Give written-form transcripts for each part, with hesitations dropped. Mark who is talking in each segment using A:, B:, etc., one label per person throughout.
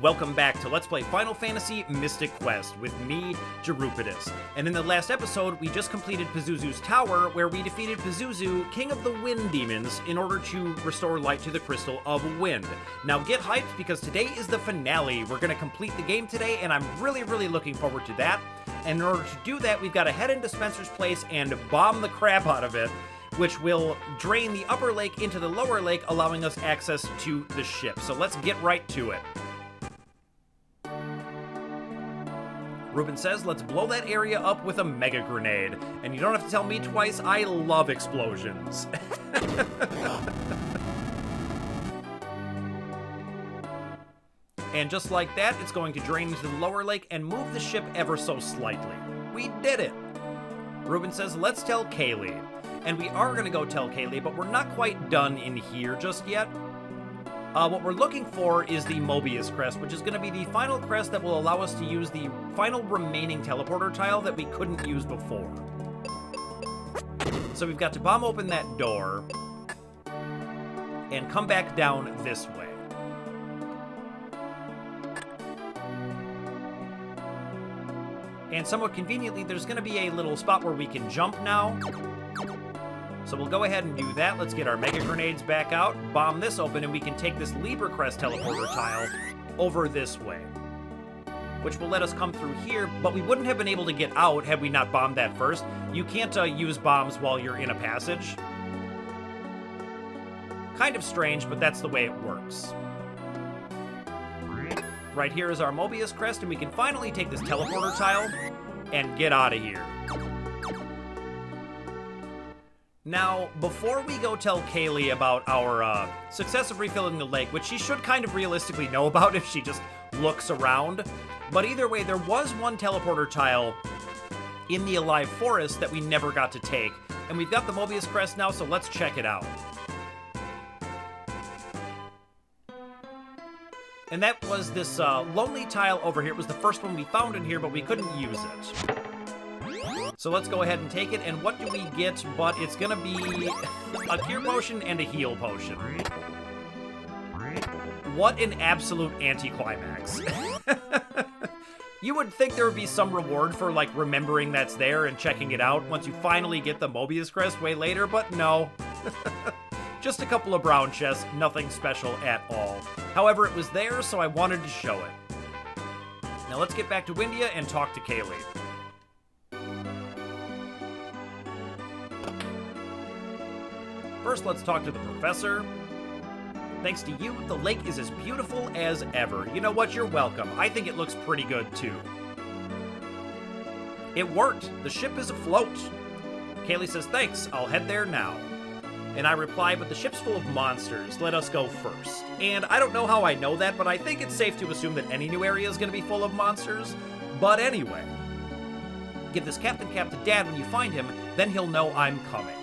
A: welcome back to Let's Play Final Fantasy Mystic Quest with me, jrpg. And in the last episode, we just completed Pazuzu's Tower, where we defeated Pazuzu, King of the Wind Demons, in order to restore light to the Crystal of Wind. Now get hyped, because today is the finale. We're going to complete the game today, and I'm really looking forward to that. And in order to do that, we've got to head into Spencer's place and bomb the crap out of it, which will drain the upper lake into the lower lake, allowing us access to the ship. So let's get right to it. Ruben says, let's blow that area up with a mega grenade. And you don't have to tell me twice, I love explosions. And just like that, it's going to drain into the lower lake and move the ship ever so slightly. We did it! Ruben says, let's tell Kaylee. And we are going to go tell Kaylee, but we're not quite done in here just yet. What we're looking for is the Mobius Crest, which is going to be the final crest that will allow us to use the final remaining teleporter tile that we couldn't use before. So we've got to bomb open that door and come back down this way. And somewhat conveniently, there's going to be a little spot where we can jump now. So we'll go ahead and do that. Let's get our mega grenades back out, bomb this open, and we can take this Libra Crest teleporter tile over this way, which will let us come through here, but we wouldn't have been able to get out had we not bombed that first. You can't use bombs while you're in a passage. Kind of strange, but that's the way it works. Right here is our Mobius Crest, and we can finally take this teleporter tile and get out of here. Now, before we go tell Kaylee about our success of refilling the lake, which she should kind of realistically know about if she just looks around, but either way, there was one teleporter tile in the Alive Forest that we never got to take, and we've got the Mobius Crest now, so let's check it out. And that was this lonely tile over here. It was the first one we found in here, but we couldn't use it. So let's go ahead and take it, and what do we get? But it's gonna be a cure potion and a heal potion. What an absolute anticlimax. You would think there would be some reward for, like, remembering that's there and checking it out once you finally get the Mobius Crest way later, but no. Just a couple of brown chests, nothing special at all. However, it was there, so I wanted to show it. Now let's get back to Windia and talk to Kaylee. First, let's talk to the professor. Thanks to you, the lake is as beautiful as ever. You know what? You're welcome. I think it looks pretty good, too. It worked. The ship is afloat. Kaylee says, thanks. I'll head there now. And I reply, but the ship's full of monsters. Let us go first. And I don't know how I know that, but I think it's safe to assume that any new area is going to be full of monsters. But anyway, give this Captain Cap to Dad when you find him, then he'll know I'm coming.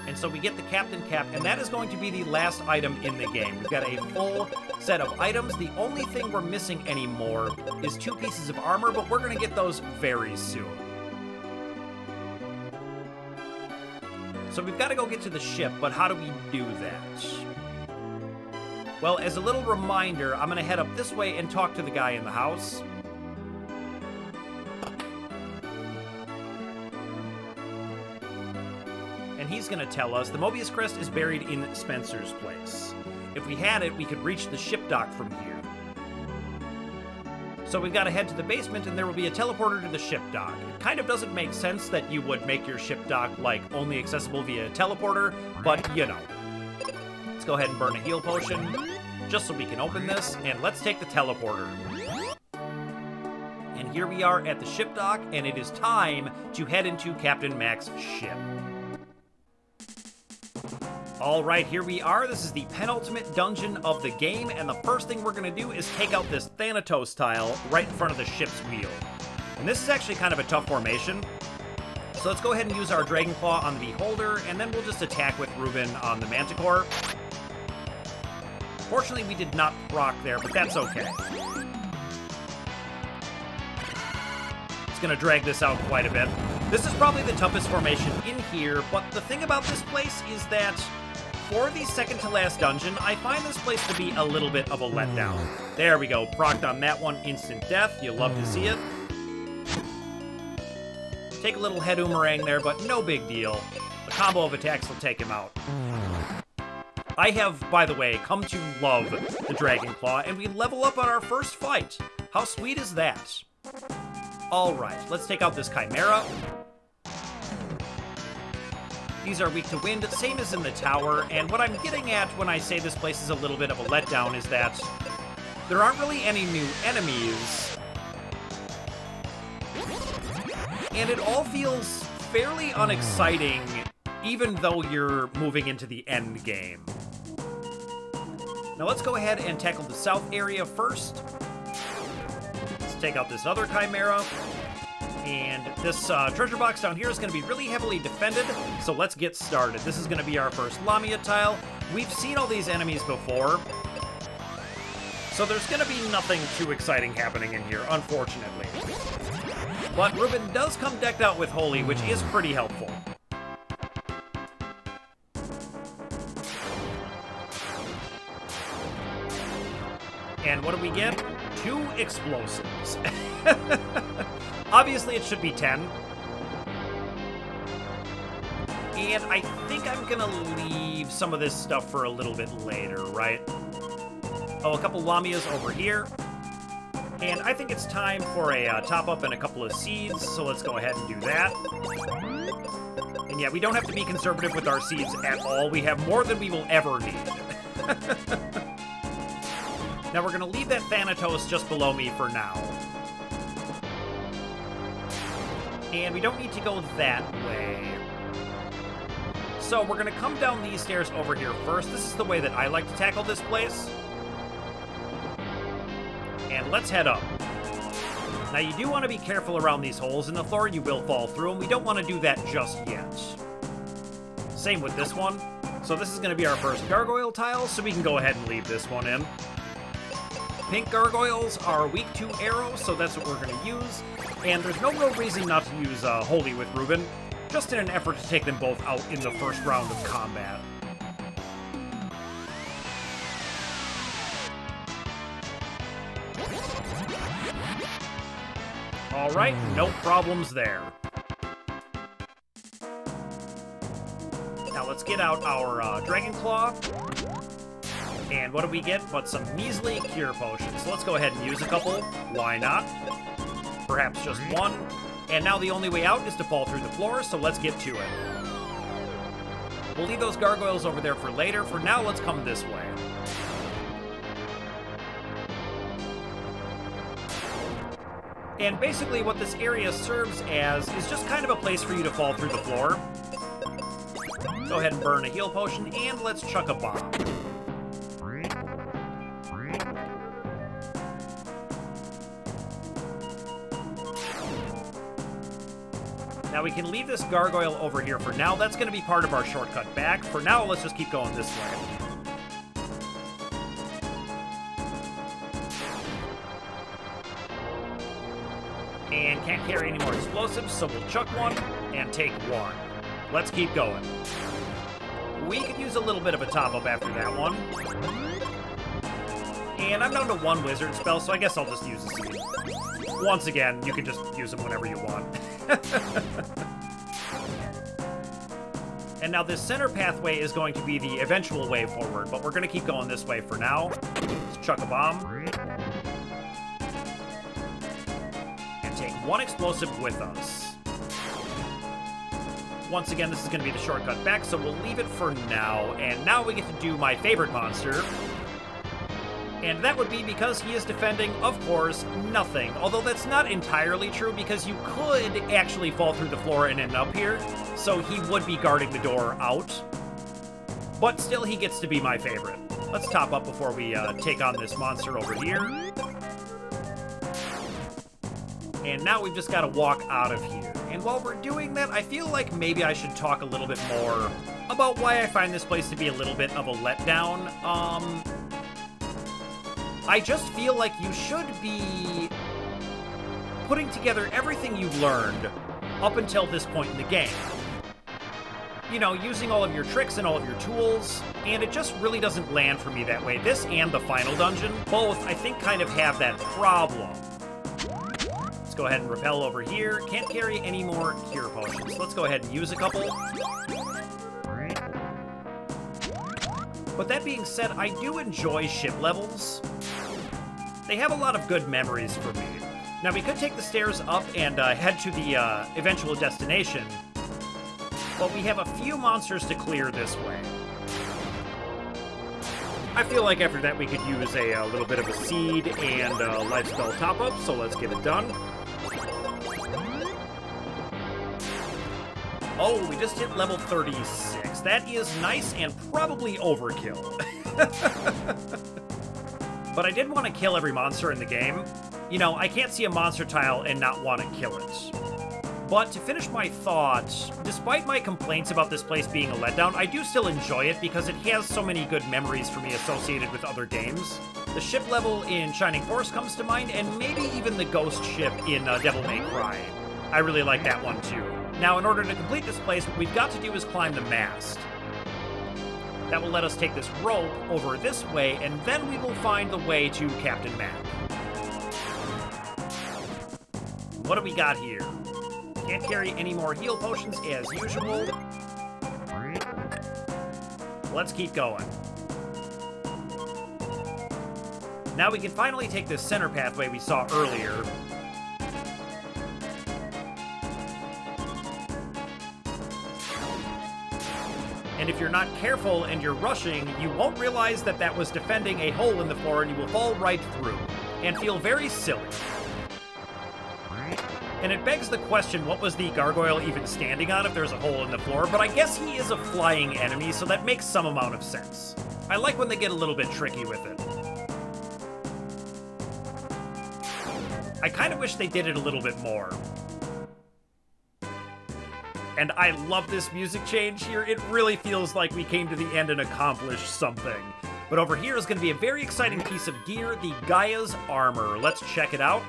A: And so we get the Captain Cap, and that is going to be the last item in the game. We've got a full set of items. The only thing we're missing anymore is 2 pieces of armor, but we're going to get those very soon. So we've got to go get to the ship, but how do we do that? Well, as a little reminder, I'm going to head up this way and talk to the guy in the house. And he's going to tell us the Mobius Crest is buried in Spencer's place. If we had it, we could reach the ship dock from here. So we've got to head to the basement, and there will be a teleporter to the ship dock. It kind of doesn't make sense that you would make your ship dock, like, only accessible via teleporter, but, you know. Let's go ahead and burn a heal potion, just so we can open this, and let's take the teleporter. And here we are at the ship dock, and it is time to head into Captain Mac's ship. Alright, here we are. This is the penultimate dungeon of the game, and the first thing we're going to do is take out this Thanatos tile right in front of the ship's wheel. And this is actually kind of a tough formation. So let's go ahead and use our Dragon Claw on the Beholder, and then we'll just attack with Ruben on the Manticore. Fortunately, we did not proc there, but that's okay. It's going to drag this out quite a bit. This is probably the toughest formation in here, but the thing about this place is that for the second to last dungeon, I find this place to be a little bit of a letdown. There we go, procced on that one, instant death. You love to see it. Take a little head boomerang there, but no big deal. A combo of attacks will take him out. I have, by the way, come to love the Dragon Claw, and we level up on our first fight. How sweet is that? Alright, let's take out this Chimera. These are weak to wind, same as in the tower, and what I'm getting at when I say this place is a little bit of a letdown is that there aren't really any new enemies, and it all feels fairly unexciting, even though you're moving into the end game. Now let's go ahead and tackle the south area first. Let's take out this other Chimera. And this treasure box down here is going to be really heavily defended, so let's get started. This is going to be our first Lamia Tile. We've seen all these enemies before, so there's going to be nothing too exciting happening in here, unfortunately. But Ruben does come decked out with Holy, which is pretty helpful. And what do we get? 2 explosives. Obviously, it should be 10. And I think I'm gonna leave some of this stuff for a little bit later, right? Oh, a couple Lamias over here. And I think it's time for a top-up and a couple of seeds, so let's go ahead and do that. And yeah, we don't have to be conservative with our seeds at all. We have more than we will ever need. Now, we're gonna leave that Thanatos just below me for now. And we don't need to go that way. So we're going to come down these stairs over here first. This is the way that I like to tackle this place. And let's head up. Now you do want to be careful around these holes in the floor. You will fall through them. We don't want to do that just yet. Same with this one. So this is going to be our first gargoyle tile, so we can go ahead and leave this one in. Pink gargoyles are weak to arrows, so that's what we're going to use. And there's no real reason not to use Holy with Ruben, just in an effort to take them both out in the first round of combat. Alright, no problems there. Now let's get out our Dragon Claw. And what do we get but some measly cure potions? So let's go ahead and use a couple. Why not? Perhaps just one. And now the only way out is to fall through the floor, so let's get to it. We'll leave those gargoyles over there for later. For now, let's come this way. And basically what this area serves as is just kind of a place for you to fall through the floor. Go ahead and burn a heal potion, and let's chuck a bomb. Now we can leave this gargoyle over here for now. That's going to be part of our shortcut back. For now, let's just keep going this way. And can't carry any more explosives, so we'll chuck one and take one. Let's keep going. We could use a little bit of a top-up after that one. And I'm down to 1 wizard spell, so I guess I'll just use a seed. Once again, you can just use them whenever you want. And now this center pathway is going to be the eventual way forward, but we're going to keep going this way for now. Let's chuck a bomb. And take 1 explosive with us. Once again, this is going to be the shortcut back, so we'll leave it for now. And now we get to do my favorite monster. And that would be because he is defending, of course, nothing. Although that's not entirely true, because you could actually fall through the floor and end up here. So he would be guarding the door out. But still, he gets to be my favorite. Let's top up before we take on this monster over here. And now we've just got to walk out of here. And while we're doing that, I feel like maybe I should talk a little bit more about why I find this place to be a little bit of a letdown. I just feel like you should be putting together everything you've learned up until this point in the game. you know, using all of your tricks and all of your tools, and it just really doesn't land for me that way. This and the final dungeon, both, I think, kind of have that problem. Let's go ahead and rappel over here. Can't carry any more cure potions. Let's go ahead and use a couple. But that being said, I do enjoy ship levels. They have a lot of good memories for me. Now, we could take the stairs up and head to the eventual destination, but we have a few monsters to clear this way. I feel like after that we could use a little bit of a seed and a life spell top-up, so let's get it done. Oh, we just hit level 36. That is nice and probably overkill. But I did want to kill every monster in the game. You know, I can't see a monster tile and not want to kill it. But to finish my thought, despite my complaints about this place being a letdown, I do still enjoy it because it has so many good memories for me associated with other games. The ship level in Shining Force comes to mind, and maybe even the ghost ship in Devil May Cry. I really like that one too. Now, in order to complete this place, what we've got to do is climb the mast. That will let us take this rope over this way, and then we will find the way to Captain Mac. What do we got here? Can't carry any more heal potions as usual. Let's keep going. Now we can finally take this center pathway we saw earlier. And if you're not careful and you're rushing, you won't realize that that was defending a hole in the floor and you will fall right through and feel very silly. And it begs the question, what was the gargoyle even standing on if there's a hole in the floor? But I guess he is a flying enemy, so that makes some amount of sense. I like when they get a little bit tricky with it. I kind of wish they did it a little bit more. And I love this music change here. It really feels like we came to the end and accomplished something. But over here is going to be a very exciting piece of gear, the Gaia's armor. Let's check it out.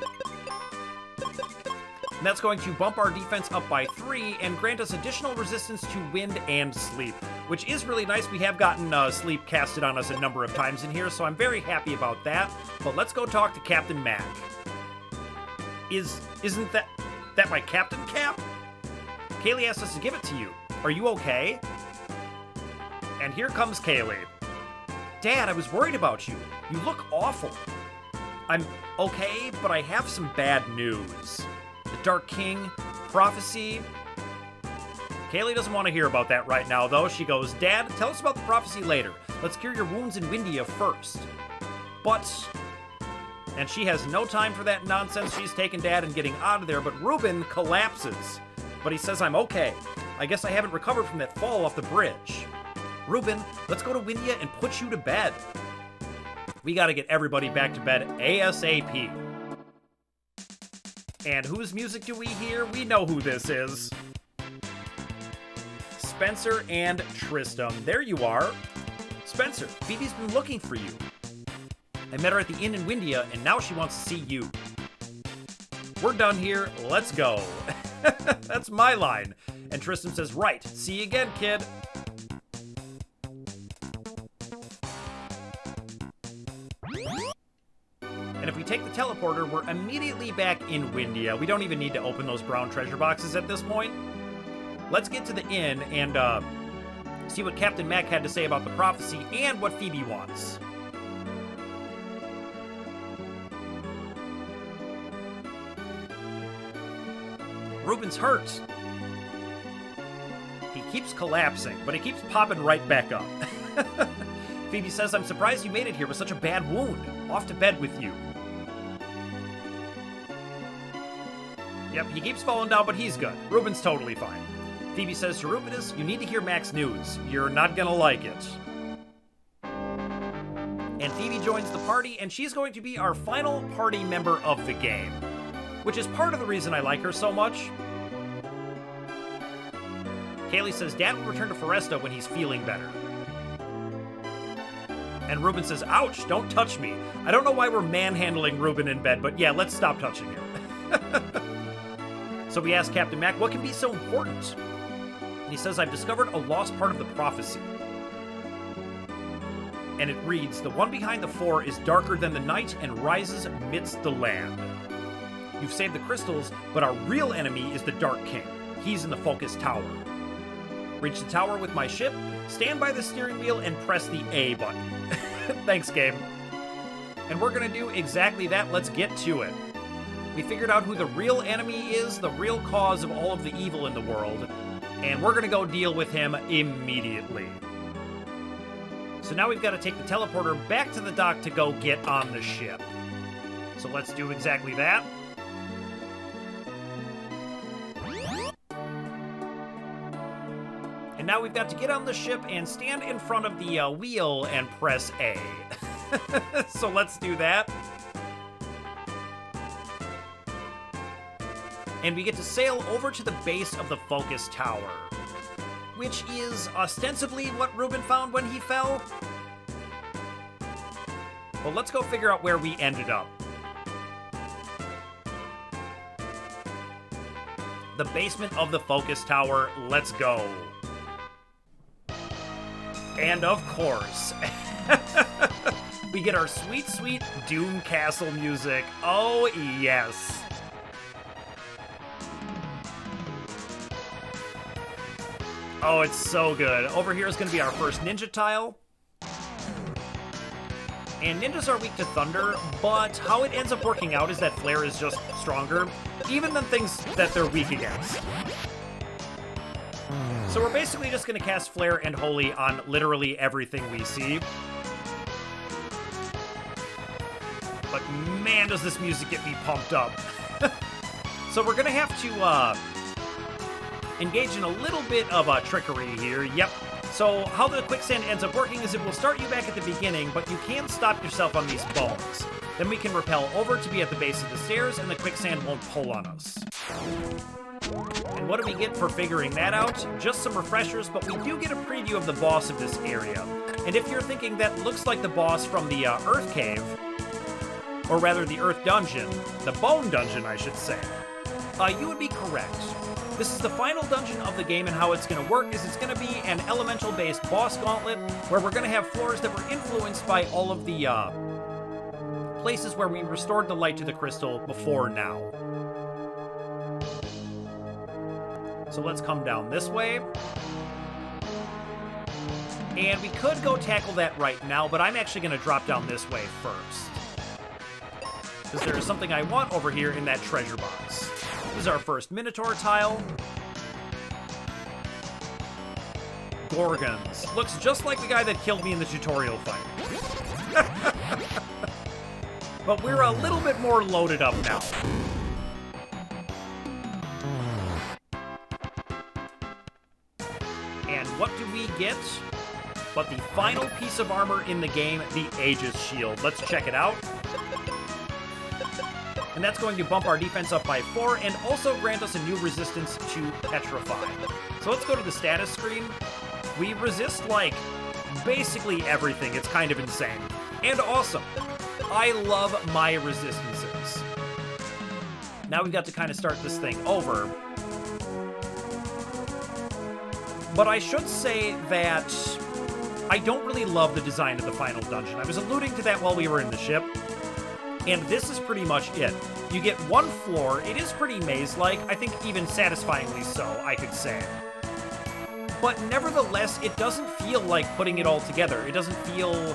A: And that's going to bump our defense up by 3 and grant us additional resistance to wind and sleep, which is really nice. We have gotten sleep casted on us a number of times in here, so I'm very happy about that. But let's go talk to Captain Mac. Isn't that my captain cap? Kaylee asked us to give it to you. Are you okay? And here comes Kaylee. Dad, I was worried about you. You look awful. I'm okay, but I have some bad news. The Dark King, prophecy. Kaylee doesn't want to hear about that right now, though. She goes, Dad, tell us about the prophecy later. Let's cure your wounds in Windia first. But... And she has no time for that nonsense. She's taking Dad and getting out of there, but Reuben collapses. But he says, I'm okay. I guess I haven't recovered from that fall off the bridge. Reuben, let's go to Windia and put you to bed. We gotta get everybody back to bed ASAP. And whose music do we hear? We know who this is. Spencer and Tristram. There you are. Spencer, Phoebe's been looking for you. I met her at the inn in Windia, and now she wants to see you. We're done here. Let's go. That's my line. And Tristram says, right. See you again, kid. And if we take the teleporter, we're immediately back in Windia. We don't even need to open those brown treasure boxes at this point. Let's get to the inn and see what Captain Mac had to say about the prophecy and what Phoebe wants. Reuben's hurt. He keeps collapsing, but he keeps popping right back up. Phoebe says, I'm surprised you made it here with such a bad wound. Off to bed with you. Yep, he keeps falling down, but he's good. Reuben's totally fine. Phoebe says to Rubinus, you need to hear Mac's news. You're not gonna like it. And Phoebe joins the party, and she's going to be our final party member of the game, which is part of the reason I like her so much. Kaylee says Dad will return to Foresta when he's feeling better. And Reuben says, ouch, don't touch me. I don't know why we're manhandling Reuben in bed, but yeah, let's stop touching him. So we ask Captain Mac, what can be so important? And he says, I've discovered a lost part of the prophecy. And it reads, the one behind the four is darker than the night and rises amidst the land. You've saved the crystals, but our real enemy is the Dark King. He's in the focus tower. Reach the tower with my ship, stand by the steering wheel, and press the A button. Thanks, game. And we're gonna do exactly that. Let's get to it. We figured out who the real enemy is, the real cause of all of the evil in the world, and we're gonna go deal with him immediately. So now we've got to take the teleporter back to the dock to go get on the ship. So let's do exactly that. And now we've got to get on the ship and stand in front of the wheel and press A. So let's do that. And we get to sail over to the base of the focus tower, which is ostensibly what Ruben found when he fell. Well, let's go figure out where we ended up. The basement of the focus tower. Let's go. And of course, we get our sweet, sweet Doom Castle music. Oh, yes. Oh, it's so good. Over here is going to be our first ninja tile. And ninjas are weak to thunder, but how it ends up working out is that flare is just stronger, even than things that they're weak against. So we're basically just going to cast flare and holy on literally everything we see. But man, does this music get me pumped up. So we're going to have to engage in a little bit of trickery here. Yep. So how the quicksand ends up working is it will start you back at the beginning, but you can stop yourself on these bones. Then we can rappel over to be at the base of the stairs, and the quicksand won't pull on us. And what do we get for figuring that out? Just some refreshers, but we do get a preview of the boss of this area. And if you're thinking that looks like the boss from the Earth Cave, or rather the Earth Dungeon, the Bone Dungeon, I should say, you would be correct. This is the final dungeon of the game, and how it's going to work is it's going to be an elemental-based boss gauntlet where we're going to have floors that were influenced by all of the places where we restored the light to the crystal before now. So let's come down this way. And we could go tackle that right now, but I'm actually going to drop down this way first, because there is something I want over here in that treasure box. This is our first Minotaur tile. Gorgons. Looks just like the guy that killed me in the tutorial fight. But we're a little bit more loaded up now. And what do we get? But the final piece of armor in the game, the Aegis Shield. Let's check it out. And that's going to bump our defense up by 4 and also grant us a new resistance to petrify. So let's go to the status screen. We resist, like, basically everything. It's kind of insane. And awesome. I love my resistances. Now we've got to kind of start this thing over. But I should say that I don't really love the design of the final dungeon. I was alluding to that while we were in the ship. And this is pretty much it. You get one floor. It is pretty maze-like. I think even satisfyingly so, I could say. But nevertheless, it doesn't feel like putting it all together. It doesn't feel,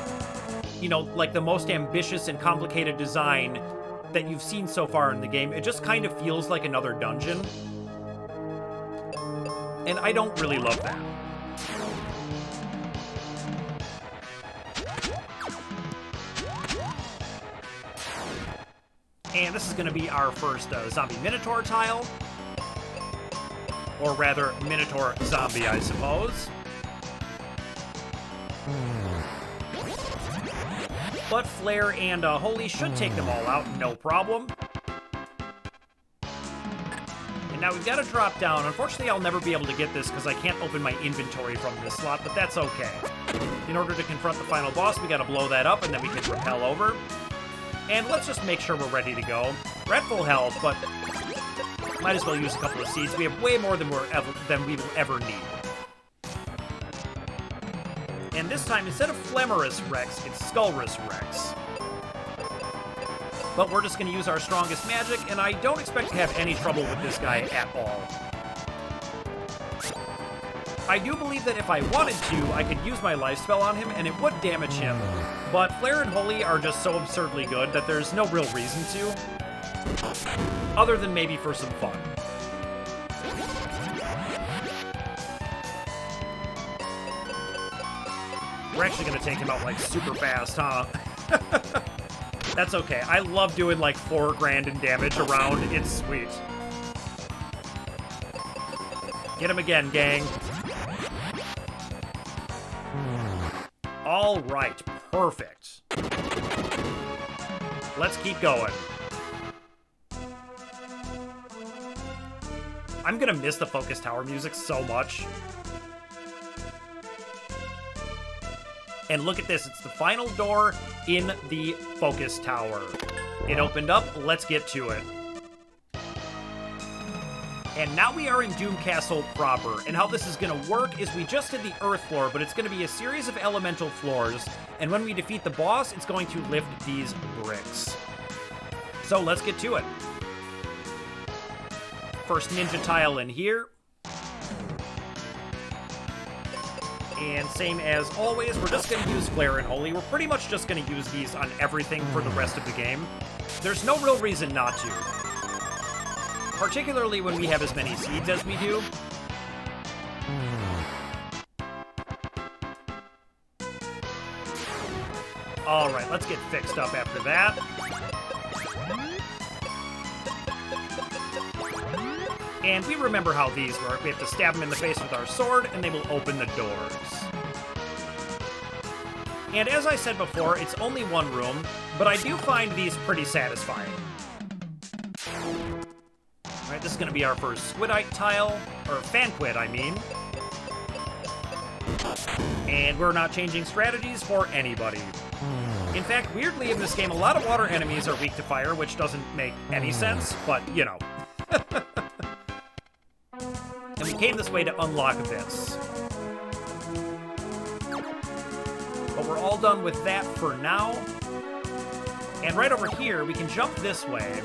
A: you know, like the most ambitious and complicated design that you've seen so far in the game. It just kind of feels like another dungeon. And I don't really love that. And this is going to be our first zombie Minotaur tile. Or rather, Minotaur zombie, I suppose. But Flare and Holy should take them all out, no problem. And now we've got to drop down. Unfortunately, I'll never be able to get this because I can't open my inventory from this slot, but that's okay. In order to confront the final boss, we got to blow that up, and then we can rappel over. And let's just make sure we're ready to go. We're at full health, but might as well use a couple of seeds. We have way more than we will ever need. And this time, instead of Flemmerus Rex, it's Skullrus Rex. But we're just going to use our strongest magic, and I don't expect to have any trouble with this guy at all. I do believe that if I wanted to, I could use my life spell on him, and it would damage him. But Flare and Holy are just so absurdly good that there's no real reason to. Other than maybe for some fun. We're actually going to take him out, like, super fast, huh? That's okay. I love doing, like, 4 grand in damage around. It's sweet. Get him again, gang. All right. Perfect. Let's keep going. I'm going to miss the Focus Tower music so much. And look at this, it's the final door in the Focus Tower. It opened up, let's get to it. And now we are in Doom Castle proper, and how this is gonna work is we just did the Earth floor, but it's gonna be a series of elemental floors, and when we defeat the boss, it's going to lift these bricks. So let's get to it. First ninja tile in here. And same as always, we're just going to use Flare and Holy. We're pretty much just going to use these on everything for the rest of the game. There's no real reason not to. Particularly when we have as many seeds as we do. Alright, let's get fixed up after that. And we remember how these work. We have to stab them in the face with our sword, and they will open the doors. And as I said before, it's only one room, but I do find these pretty satisfying. Alright, this is going to be our first Squidite tile, or Fanquid, I mean. And we're not changing strategies for anybody. In fact, weirdly in this game, a lot of water enemies are weak to fire, which doesn't make any sense, but, you know. And we came this way to unlock this. But we're all done with that for now. And right over here, we can jump this way.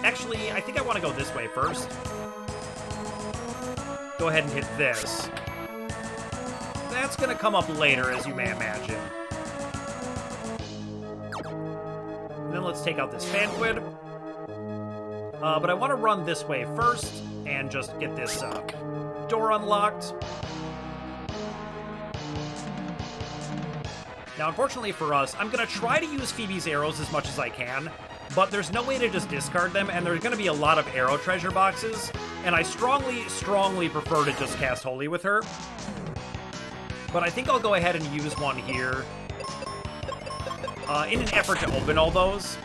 A: Actually, I think I want to go this way first. Go ahead and hit this. That's going to come up later, as you may imagine. And then let's take out this Fanquid. But I want to run this way first and just get this door unlocked. Now, unfortunately for us, I'm going to try to use Phoebe's arrows as much as I can, but there's no way to just discard them, and there's going to be a lot of arrow treasure boxes, and I strongly, strongly prefer to just cast Holy with her. But I think I'll go ahead and use one here in an effort to open all those.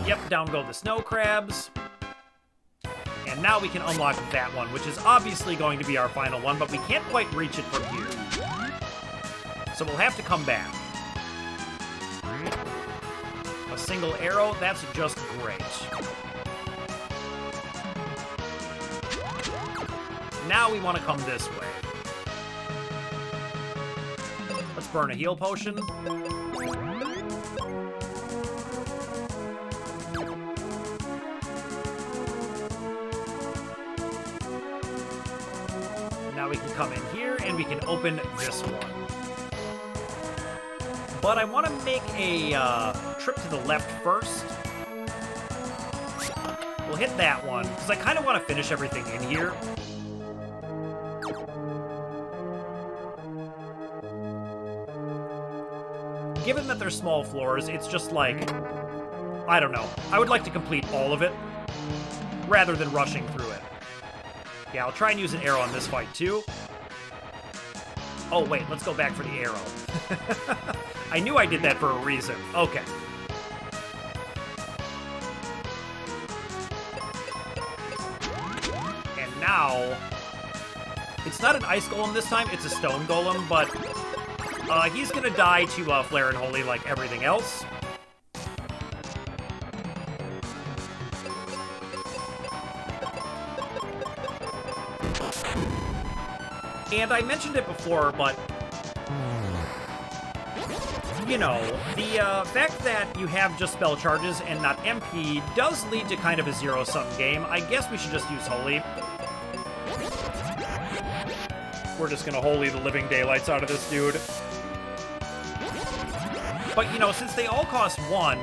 A: Yep, down go the snow crabs. And now we can unlock that one, which is obviously going to be our final one, but we can't quite reach it from here. So we'll have to come back. A single arrow, that's just great. Now we want to come this way. Let's burn a heal potion. Now we can come in here and we can open this one. But I want to make a trip to the left first. We'll hit that one, because I kind of want to finish everything in here. Given that they're small floors, it's just like, I don't know. I would like to complete all of it, rather than rushing through it. Yeah, I'll try and use an arrow on this fight, too. Oh, wait, let's go back for the arrow. I knew I did that for a reason. Okay. And now, it's not an ice golem this time, it's a stone golem, but he's gonna die to Flare and Holy like everything else. And I mentioned it before, but you know, the fact that you have just spell charges and not MP does lead to kind of a zero-sum game. I guess we should just use Holy. We're just gonna Holy the living daylights out of this dude. But, you know, since they all cost 1,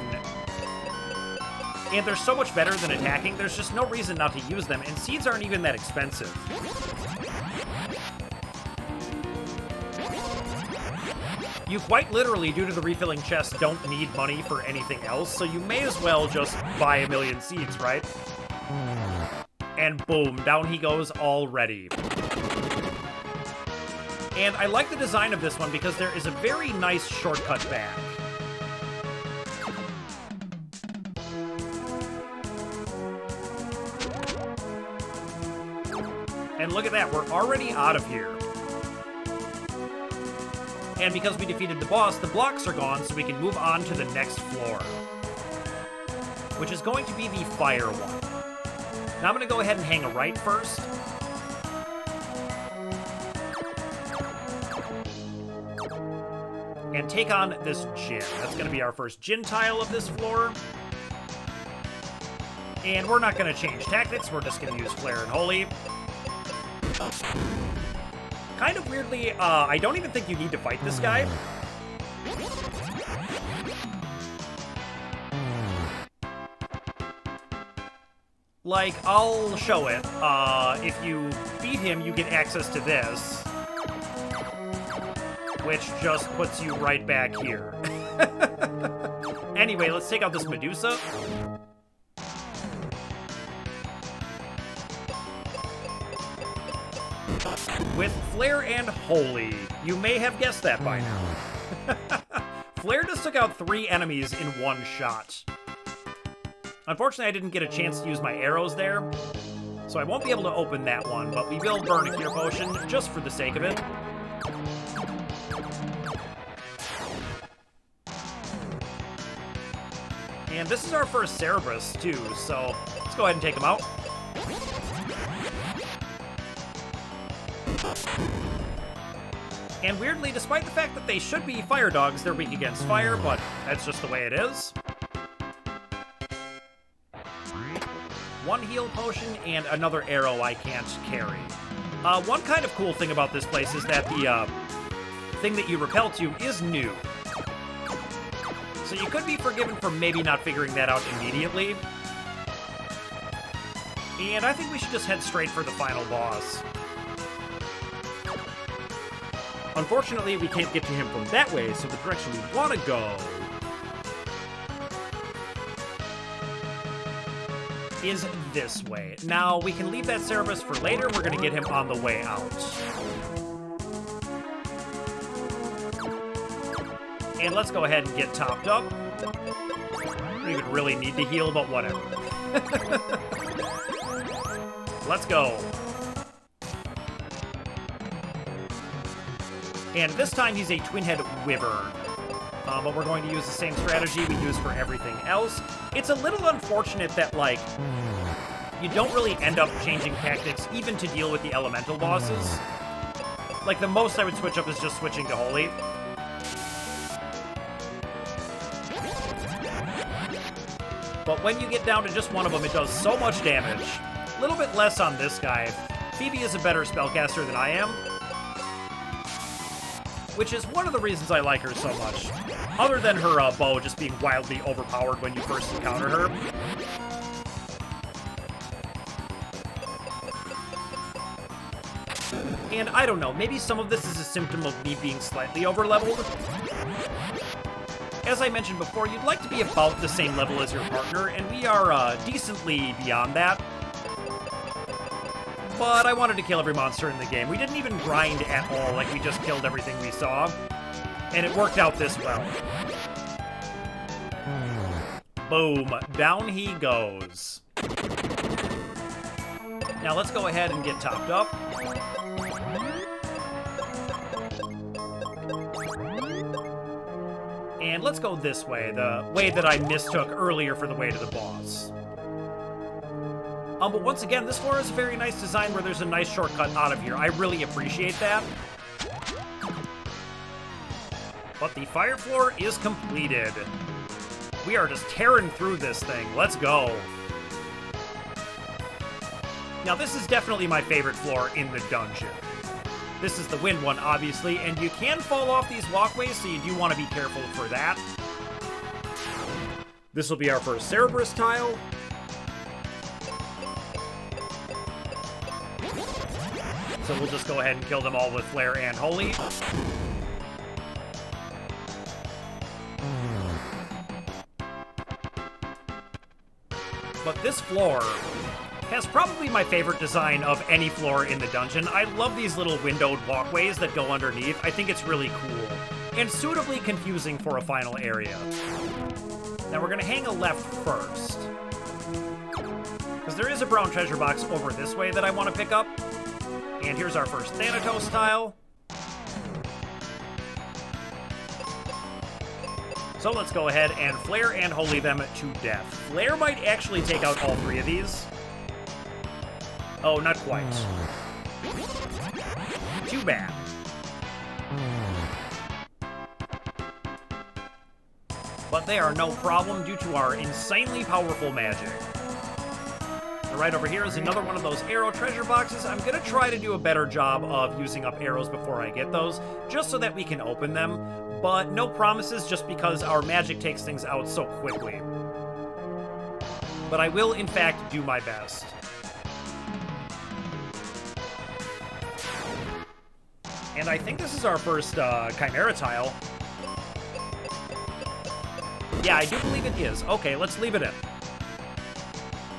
A: and they're so much better than attacking, there's just no reason not to use them, and seeds aren't even that expensive. You quite literally, due to the refilling chest, don't need money for anything else, so you may as well just buy a million seeds, right? And boom, down he goes already. And I like the design of this one because there is a very nice shortcut back. And look at that, we're already out of here. And because we defeated the boss, the blocks are gone, so we can move on to the next floor, which is going to be the fire one. Now I'm going to go ahead and hang a right first. And take on this Djinn. That's going to be our first Djinn tile of this floor. And we're not going to change tactics, we're just going to use Flare and Holy. Kind of weirdly, I don't even think you need to fight this guy. Like, I'll show it. If you beat him, you get access to this, which just puts you right back here. Anyway, let's take out this Medusa. With Flare and Holy. You may have guessed that by now. Flare just took out 3 enemies in one shot. Unfortunately, I didn't get a chance to use my arrows there, so I won't be able to open that one, but we will burn a cure potion just for the sake of it. And this is our first Cerberus, too, so let's go ahead and take him out. And weirdly, despite the fact that they should be fire dogs, they're weak against fire, but that's just the way it is. 1 heal potion and another arrow I can't carry. One kind of cool thing about this place is that the thing that you repel to is new. So you could be forgiven for maybe not figuring that out immediately. And I think we should just head straight for the final boss. Unfortunately, we can't get to him from that way, so the direction we want to go is this way. Now, we can leave that Cerberus for later. We're going to get him on the way out. And let's go ahead and get topped up. I don't even really need to heal, but whatever. Let's go. And this time he's a twin-head wyvern. But we're going to use the same strategy we use for everything else. It's a little unfortunate that, like, you don't really end up changing tactics even to deal with the elemental bosses. Like, the most I would switch up is just switching to Holy. But when you get down to just one of them, it does so much damage. A little bit less on this guy. Phoebe is a better spellcaster than I am, which is one of the reasons I like her so much. Other than her bow just being wildly overpowered when you first encounter her. And I don't know, maybe some of this is a symptom of me being slightly overleveled. As I mentioned before, you'd like to be about the same level as your partner, and we are decently beyond that. But I wanted to kill every monster in the game. We didn't even grind at all, like we just killed everything we saw. And it worked out this well. Boom. Down he goes. Now let's go ahead and get topped up. And let's go this way, the way that I mistook earlier for the way to the boss. But once again, this floor is a very nice design where there's a nice shortcut out of here. I really appreciate that. But the fire floor is completed. We are just tearing through this thing. Let's go. Now, this is definitely my favorite floor in the dungeon. This is the wind one, obviously, and you can fall off these walkways, so you do want to be careful for that. This will be our first Cerberus tile. So we'll just go ahead and kill them all with Flare and Holy. But this floor has probably my favorite design of any floor in the dungeon. I love these little windowed walkways that go underneath. I think it's really cool and suitably confusing for a final area. Now we're gonna hang a left first, because there is a brown treasure box over this way that I want to pick up. And here's our first Thanatos tile. So let's go ahead and Flare and Holy them to death. Flare might actually take out all three of these. Oh, not quite. Too bad. But they are no problem due to our insanely powerful magic. And right over here is another one of those arrow treasure boxes. I'm gonna try to do a better job of using up arrows before I get those, just so that we can open them. But no promises, just because our magic takes things out so quickly. But I will, in fact, do my best. And I think this is our first Chimera Tile. Yeah, I do believe it is. Okay, let's leave it in.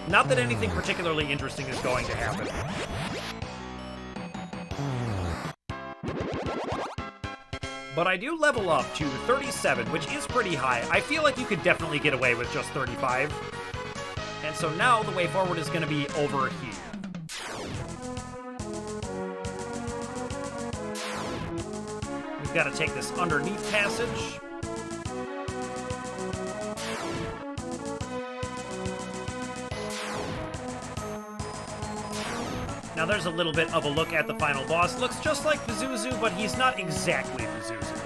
A: Not that anything particularly interesting is going to happen. But I do level up to 37, which is pretty high. I feel like you could definitely get away with just 35. And so now the way forward is going to be over here. We've got to take this underneath passage. Now there's a little bit of a look at the final boss. Looks just like Pazuzu, but he's not exactly Pazuzu.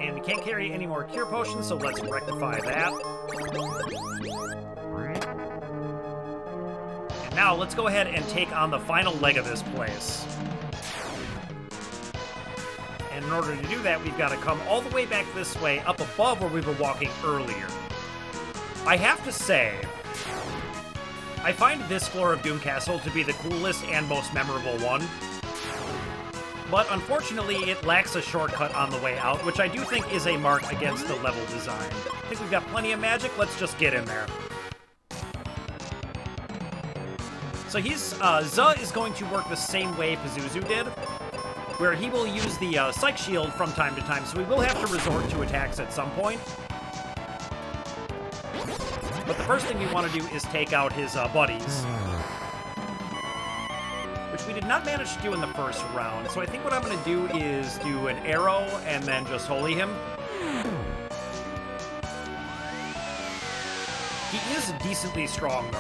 A: And we can't carry any more cure potions, so let's rectify that. And now let's go ahead and take on the final leg of this place. And in order to do that, we've got to come all the way back this way, up above where we were walking earlier. I have to say, I find this floor of Doom Castle to be the coolest and most memorable one. But unfortunately, it lacks a shortcut on the way out, which I do think is a mark against the level design. I think we've got plenty of magic, let's just get in there. So Za is going to work the same way Pazuzu did, where he will use the Psych Shield from time to time, so we will have to resort to attacks at some point. But the first thing we want to do is take out his buddies, which we did not manage to do in the first round. So I think what I'm going to do is do an arrow and then just holy him. He is decently strong, though.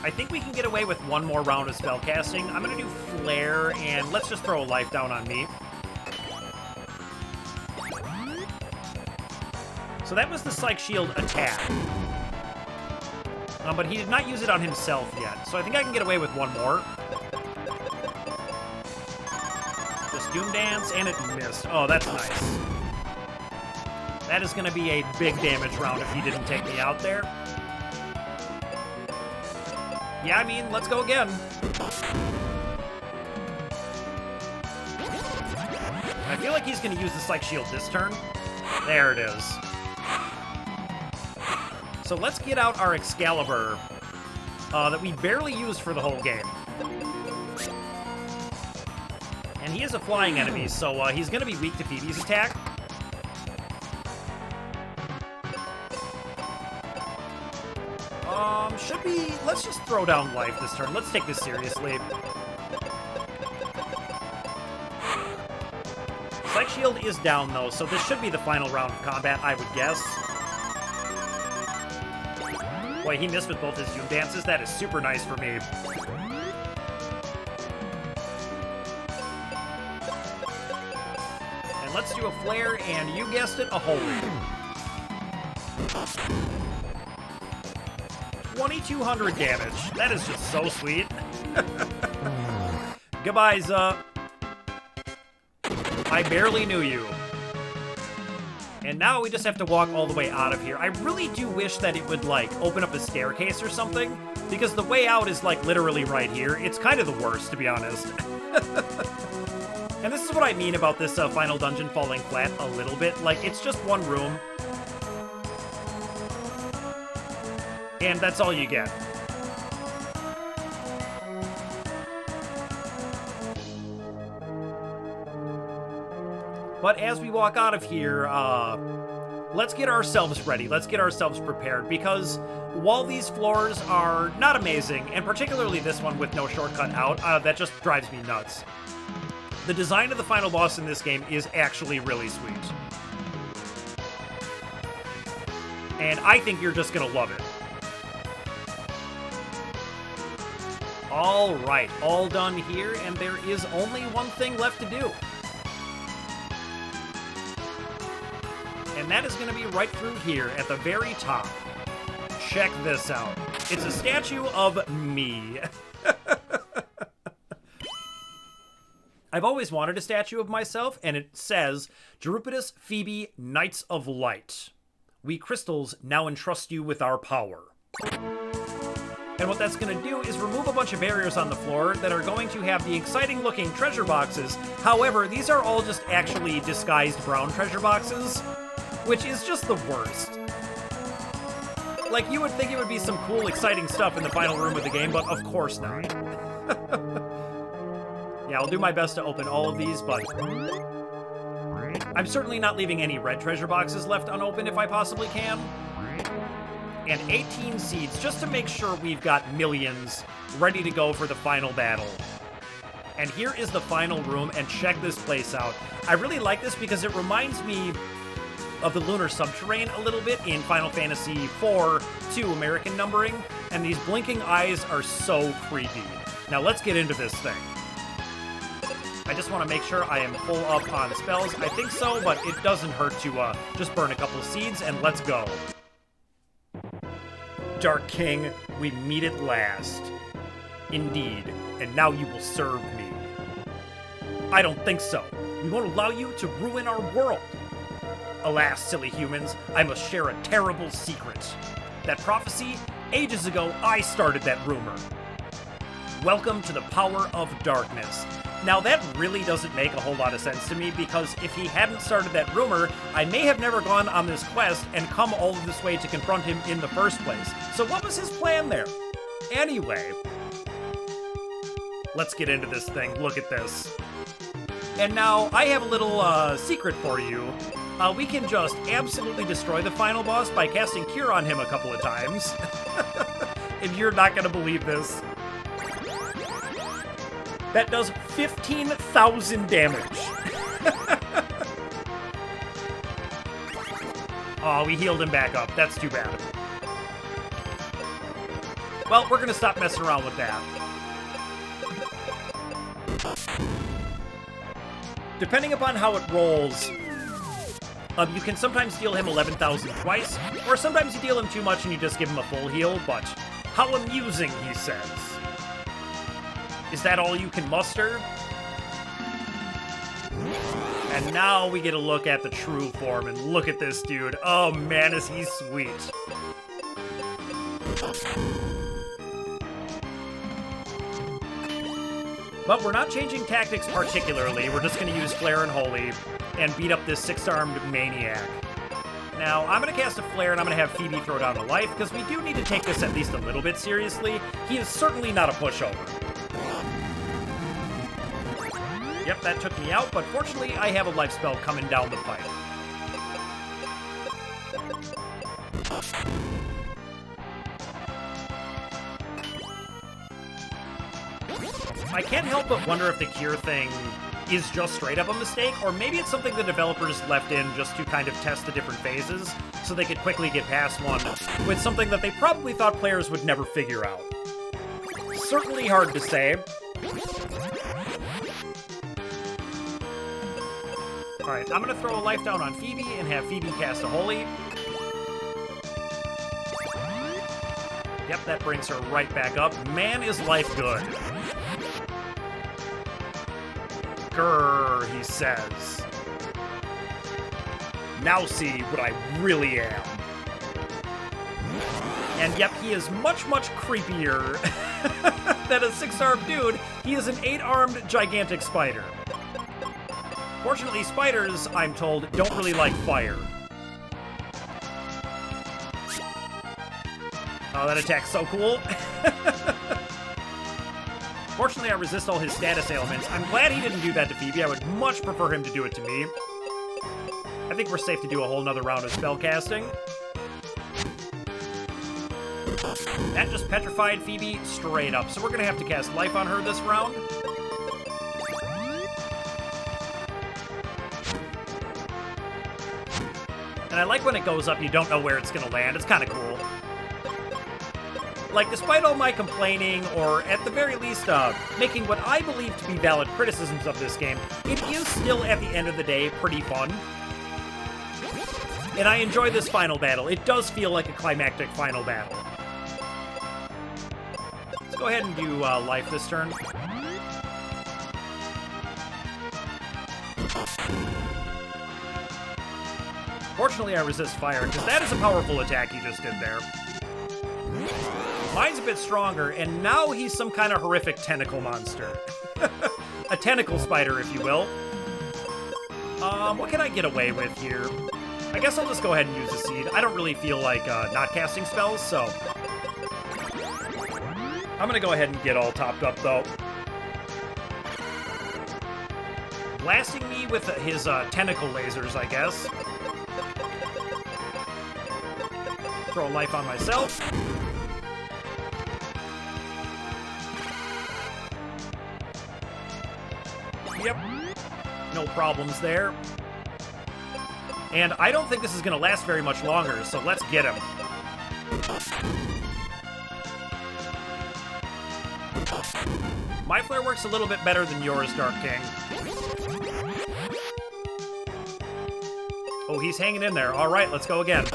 A: I think we can get away with one more round of spellcasting. I'm going to do Flare, and let's just throw a life down on me. So that was the Psych Shield attack. But he did not use it on himself yet, so I think I can get away with one more. Just Doom Dance, and it missed. Oh, that's nice. That is going to be a big damage round if he didn't take me out there. Yeah, I mean, let's go again. I feel like he's going to use the Psych Shield this turn. There it is. So let's get out our Excalibur that we barely used for the whole game. And he is a flying enemy, so he's going to be weak to Phoebe's attack. Should we... Let's just throw down life this turn. Let's take this seriously. Aegis Shield is down, though, so this should be the final round of combat, I would guess. Boy, he missed with both his Doom Dances. That is super nice for me. And let's do a flare, and you guessed it, a holy. 2,200 damage. That is just so sweet. Goodbye, Zuh. I barely knew you. And now we just have to walk all the way out of here. I really do wish that it would, like, open up a staircase or something, because the way out is, like, literally right here. It's kind of the worst, to be honest. And this is what I mean about this final dungeon falling flat a little bit. Like, it's just one room. And that's all you get. But as we walk out of here, let's get ourselves ready. Let's get ourselves prepared, because while these floors are not amazing, and particularly this one with no shortcut out, that just drives me nuts. The design of the final boss in this game is actually really sweet. And I think you're just gonna love it. All right, all done here, and there is only one thing left to do. And that is going to be right through here at the very top. Check this out. It's a statue of me. I've always wanted a statue of myself, and it says, Jrpg, Phoebe, Knights of Light. We crystals now entrust you with our power. And what that's going to do is remove a bunch of barriers on the floor that are going to have the exciting looking treasure boxes. However, these are all just actually disguised brown treasure boxes, which is just the worst. Like, you would think it would be some cool, exciting stuff in the final room of the game, but of course not. Yeah, I'll do my best to open all of these, but I'm certainly not leaving any red treasure boxes left unopened if I possibly can. And 18 seeds, just to make sure we've got millions ready to go for the final battle. And here is the final room, and check this place out. I really like this because it reminds me of the Lunar Subterrane a little bit in Final Fantasy IV 2 American numbering, and these blinking eyes are so creepy. Now let's get into this thing. I just want to make sure I am full up on spells. I think so, but it doesn't hurt to just burn a couple of seeds, and let's go. Dark King, we meet at last. Indeed, and now you will serve me. I don't think so. We won't allow you to ruin our world. Alas, silly humans, I must share a terrible secret. That prophecy, ages ago, I started that rumor. Welcome to the power of darkness. Now, that really doesn't make a whole lot of sense to me, because if he hadn't started that rumor, I may have never gone on this quest and come all of this way to confront him in the first place. So what was his plan there? Anyway, let's get into this thing. Look at this. And now, I have a little secret for you. We can just absolutely destroy the final boss by casting Cure on him a couple of times. And you're not going to believe this. That does 15,000 damage. Oh, we healed him back up. That's too bad. Well, we're going to stop messing around with that. Depending upon how it rolls, you can sometimes deal him 11,000 twice, or sometimes you deal him too much and you just give him a full heal, but how amusing, he says. Is that all you can muster? And now we get a look at the true form, and look at this dude. Oh man, is he sweet. But we're not changing tactics particularly. We're just going to use Flare and Holy and beat up this six-armed maniac. Now, I'm going to cast a Flare, and I'm going to have Phoebe throw down a life, because we do need to take this at least a little bit seriously. He is certainly not a pushover. Yep, that took me out, but fortunately I have a life spell coming down the pipe. I can't help but wonder if the cure thing is just straight up a mistake, or maybe it's something the developers left in just to kind of test the different phases so they could quickly get past one with something that they probably thought players would never figure out. Certainly hard to say. Alright, I'm gonna throw a life down on Phoebe and have Phoebe cast a Holy. Yep, that brings her right back up. Man, is life good. Grrr, he says. Now see what I really am. And yep, he is much, much creepier than a 6-armed dude. He is an 8-armed gigantic spider. Fortunately, spiders, I'm told, don't really like fire. Oh, that attack's so cool. Fortunately, I resist all his status ailments. I'm glad he didn't do that to Phoebe. I would much prefer him to do it to me. I think we're safe to do a whole nother round of spell casting. That just petrified Phoebe straight up, so we're gonna have to cast life on her this round. And I like when it goes up, you don't know where it's gonna land. It's kind of cool. Like, despite all my complaining, or at the very least, making what I believe to be valid criticisms of this game, it is still, at the end of the day, pretty fun. And I enjoy this final battle. It does feel like a climactic final battle. Let's go ahead and do life this turn. Fortunately, I resist fire, because that is a powerful attack he just did there. Mine's a bit stronger, and now he's some kind of horrific tentacle monster. A tentacle spider, if you will. What can I get away with here? I guess I'll just go ahead and use the seed. I don't really feel like not casting spells, so... I'm gonna go ahead and get all topped up, though. Blasting me with his tentacle lasers, I guess. Throw a life on myself. Yep. No problems there. And I don't think this is going to last very much longer, so let's get him. My flare works a little bit better than yours, Dark King. Oh, he's hanging in there. All right, let's go again.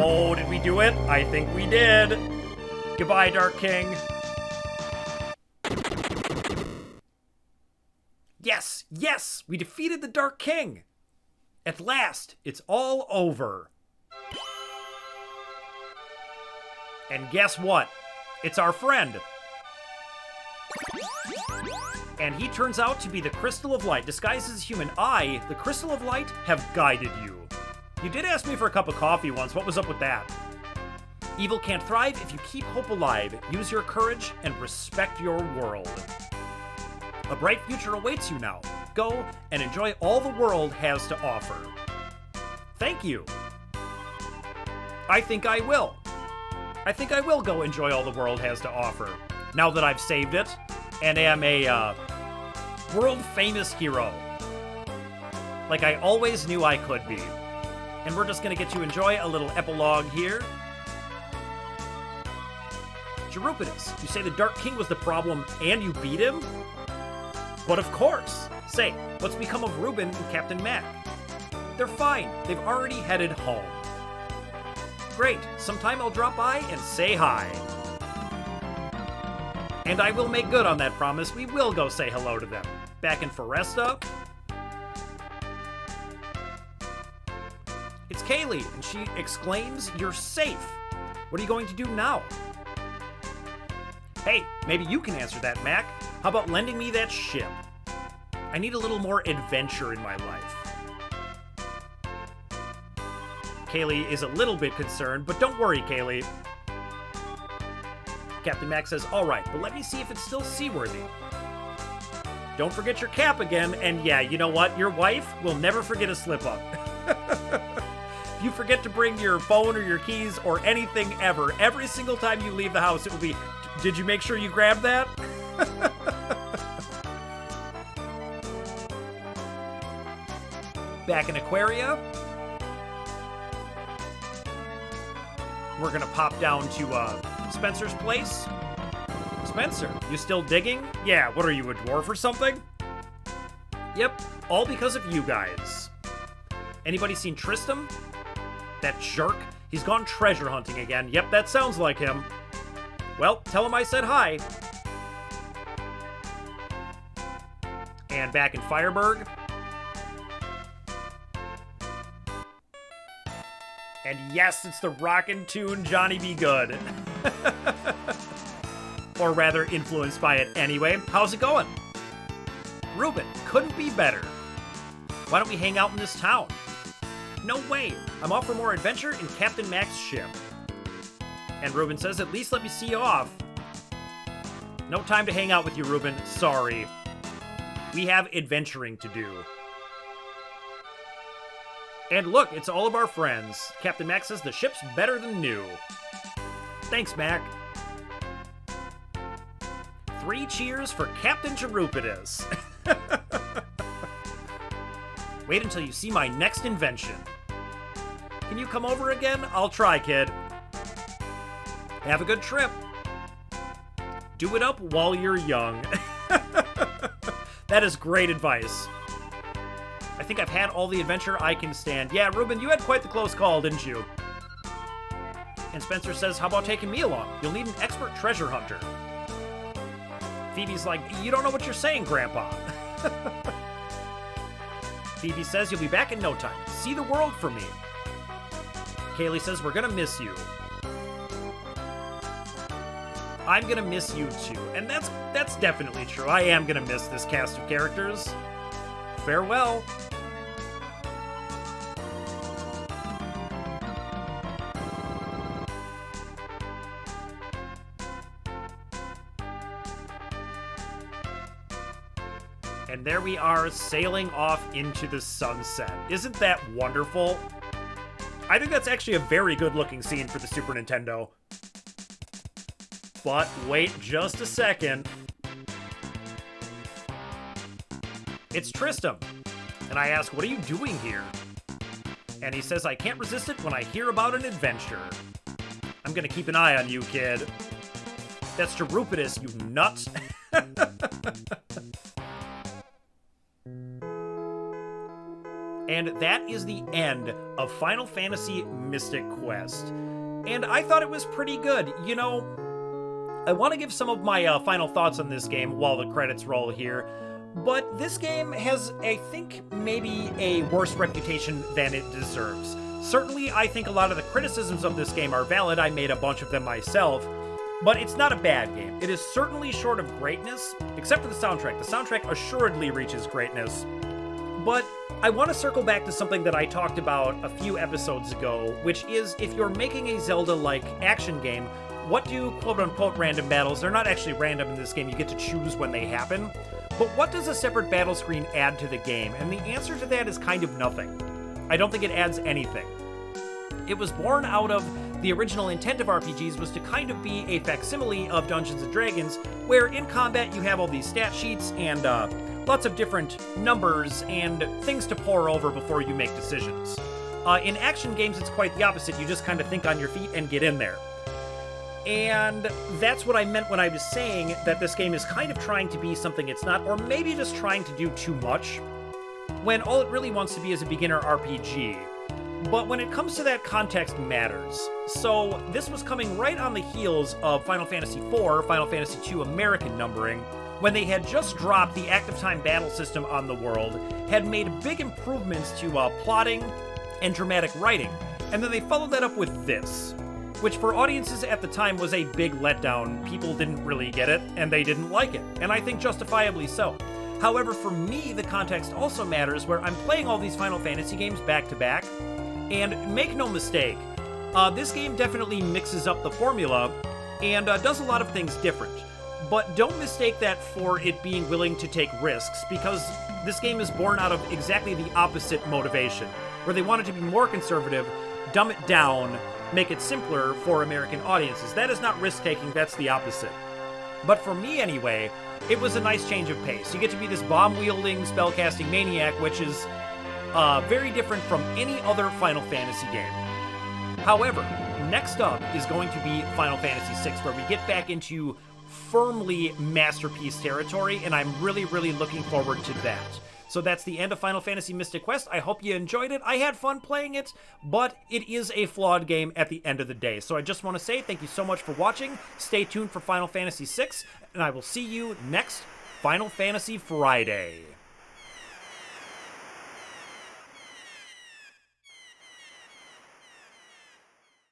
A: Oh, did we do it? I think we did. Goodbye, Dark King. Yes, yes, we defeated the Dark King. At last, it's all over. And guess what? It's our friend. And he turns out to be the Crystal of Light. Disguised as human, I, the Crystal of Light, have guided you. You did ask me for a cup of coffee once. What was up with that? Evil can't thrive if you keep hope alive. Use your courage and respect your world. A bright future awaits you now. Go and enjoy all the world has to offer. Thank you. I think I will. I think I will go enjoy all the world has to offer, now that I've saved it and am a world-famous hero. Like I always knew I could be. And we're just going to get to enjoy a little epilogue here. Jrpg, you say the Dark King was the problem and you beat him? But of course. Say, what's become of Ruben and Captain Mac? They're fine. They've already headed home. Great. Sometime I'll drop by and say hi. And I will make good on that promise. We will go say hello to them. Back in Foresta. It's Kaylee, and she exclaims, "You're safe. What are you going to do now?" Hey, maybe you can answer that, Mac. How about lending me that ship? I need a little more adventure in my life. Kaylee is a little bit concerned, but don't worry, Kaylee. Captain Mac says, all right, but let me see if it's still seaworthy. Don't forget your cap again, and yeah, you know what? Your wife will never forget a slip-up. If you forget to bring your phone or your keys or anything ever, every single time you leave the house, it will be, did you make sure you grabbed that? Back in Aquaria, we're gonna pop down to Spencer's place. Spencer, you still digging? Yeah, what are you, a dwarf or something? Yep, all because of you guys. Anybody seen Tristram? That jerk? He's gone treasure hunting again. Yep, that sounds like him. Well, tell him I said hi. And back in Fireburg. And yes, it's the rockin' tune Johnny Be Good. Or rather, influenced by it anyway. How's it going? Ruben, couldn't be better. Why don't we hang out in this town? No way. I'm off for more adventure in Captain Mac's ship. And Ruben says, at least let me see you off. No time to hang out with you, Ruben. Sorry. We have adventuring to do. And look, it's all of our friends. Captain Mac says the ship's better than new. Thanks, Mac. 3 cheers for Captain Jerupidus. Wait until you see my next invention. Can you come over again? I'll try, kid. Have a good trip. Do it up while you're young. That is great advice. I think I've had all the adventure I can stand. Yeah, Ruben, you had quite the close call, didn't you? And Spencer says, how about taking me along? You'll need an expert treasure hunter. Phoebe's like, you don't know what you're saying, Grandpa. Phoebe says, you'll be back in no time. See the world for me. Kaylee says, we're gonna miss you. I'm gonna miss you too. And that's definitely true. I am gonna miss this cast of characters. Farewell. And there we are, sailing off into the sunset. Isn't that wonderful? I think that's actually a very good-looking scene for the Super Nintendo. But wait just a second. It's Tristram. And I ask, what are you doing here? And he says, I can't resist it when I hear about an adventure. I'm gonna keep an eye on you, kid. That's Jerupidus, you nut. And that is the end of Final Fantasy Mystic Quest. And I thought it was pretty good. You know, I want to give some of my final thoughts on this game while the credits roll here. But this game has, I think, maybe a worse reputation than it deserves. Certainly, I think a lot of the criticisms of this game are valid. I made a bunch of them myself. But it's not a bad game. It is certainly short of greatness, except for the soundtrack. The soundtrack assuredly reaches greatness. But I want to circle back to something that I talked about a few episodes ago, which is if you're making a Zelda-like action game, what do quote-unquote random battles? They're not actually random in this game, you get to choose when they happen. But what does a separate battle screen add to the game? And the answer to that is kind of nothing. I don't think it adds anything. It was born out of the original intent of RPGs was to kind of be a facsimile of Dungeons & Dragons, where in combat you have all these stat sheets and lots of different numbers and things to pore over before you make decisions. In action games, it's quite the opposite. You just kind of think on your feet and get in there. And that's what I meant when I was saying that this game is kind of trying to be something it's not, or maybe just trying to do too much, when all it really wants to be is a beginner RPG. But when it comes to that, context matters. So this was coming right on the heels of Final Fantasy IV, Final Fantasy II American numbering, when they had just dropped the active time battle system on the world, had made big improvements to plotting and dramatic writing, and then they followed that up with this, which for audiences at the time was a big letdown. People didn't really get it, and they didn't like it, and I think justifiably so. However, for me, the context also matters, where I'm playing all these Final Fantasy games back to back, and make no mistake, this game definitely mixes up the formula and does a lot of things different. But don't mistake that for it being willing to take risks, because this game is born out of exactly the opposite motivation, where they wanted to be more conservative, dumb it down, make it simpler for American audiences. That is not risk-taking, that's the opposite. But for me anyway, it was a nice change of pace. You get to be this bomb-wielding, spellcasting maniac, which is very different from any other Final Fantasy game. However, next up is going to be Final Fantasy VI, where we get back into firmly masterpiece territory, and I'm really, really looking forward to that. So that's the end of Final Fantasy Mystic Quest. I hope you enjoyed it. I had fun playing it, but it is a flawed game at the end of the day. So I just want to say thank you so much for watching. Stay tuned for Final Fantasy VI, and I will see you next Final Fantasy Friday.